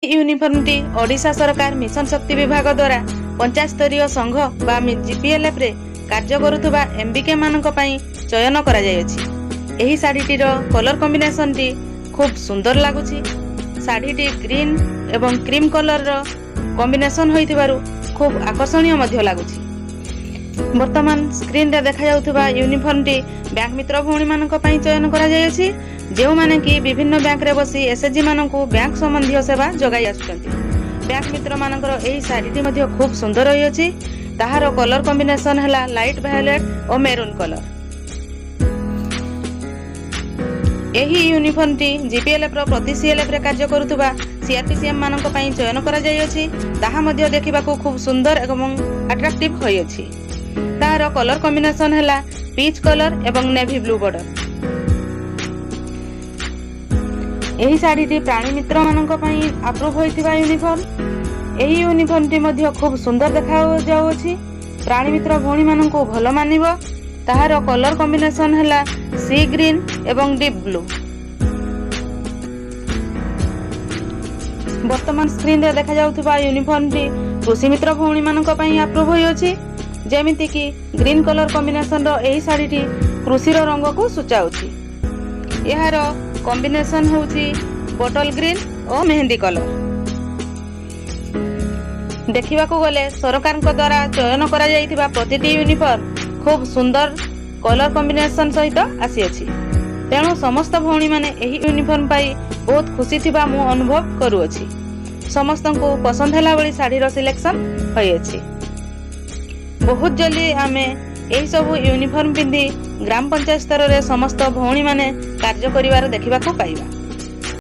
यूनिफॉर्मटी ओडिशा सरकार मिशन शक्ति विभाग द्वारा पंचायत स्तरीय संघ बा जीपीएलएफ रे कार्य करुवा एमबीके मानक पई चयन करा जायछि। एही साड़ीटीर कलर कॉम्बिनेशन टी खूब सुंदर लागुछि। साड़ीटी ग्रीन एवं क्रीम कलर रो कॉम्बिनेशन होइतिबारु खूब आकर्षणीय मध्य लागुछि। वर्तमान स्क्रीन रे देखा जाउथुबा यूनिफॉर्म टी बैंक मित्र भौणी मानक पई चयन करा जायछि, जेउ माने कि विभिन्न बैंक रे बसी एसएचजी मानकु बैंक संबंधी सेवा जगाई आछुचंती। बैंक मित्र मानकर एही साड़ीटी मध्ये खूब सुंदर होइछि। ताहार कलर कॉम्बिनेशन हला लाइट वायलेट और मेरून कलर। एही यूनिफॉर्म टी जीपीएलएफ रो प्रति सीएलएफ रे कार्य करुवा सीआरपीसीएम मानक पई चयन करा जायछि। ताहा मध्ये देखिबाकू खूब सुंदर एवं अट्रैक्टिव होइछि। ताहार कलर कॉम्बिनेशन हला पीच कलर एवं नेवी ब्लू बॉर्डर। एही साड़ीटी प्राणी मित्र मानक पई अप्रूव होइतिबा यूनिफॉर्म। एही यूनिफॉर्म टी मध्ये खूब सुंदर देखा जाउछि। प्राणी मित्र भौणी मानकु भलो मानिबो। ताहार कलर कॉम्बिनेशन हला सी ग्रीन एवं डीप ब्लू। वर्तमान स्क्रीन रे देखा जाउथिबा यूनिफॉर्म टी कृषि मित्र भौणी मानक पई अप्रूव होइछि। जेमिति कि ग्रीन कलर कॉम्बिनेशन रो एही साड़ीटी कृषि रो रंग को सूचाउछि। एहार कॉम्बिनेशन होउछि बोटल ग्रीन और मेहंदी कलर। देखिबाकू गले सरकार द्वारा चयन करा जाइथिबा प्रतिटी यूनिफॉर्म खूब सुंदर कलर कॉम्बिनेशन सहित आसी अछि। तेणु समस्त भौणी माने एही यूनिफॉर्म पाई बहुत खुशी थिबा मु अनुभव करूअछि। समस्तंकु पसंद हैला बळी साड़ी रो सिलेक्शन होई अछि। बहुत जल्दी आमे एही सब यूनिफॉर्म पिंधि ग्राम पंचायत स्तर रे समस्त भौणी माने कार्य करिवार देखिबाकू पाइबा।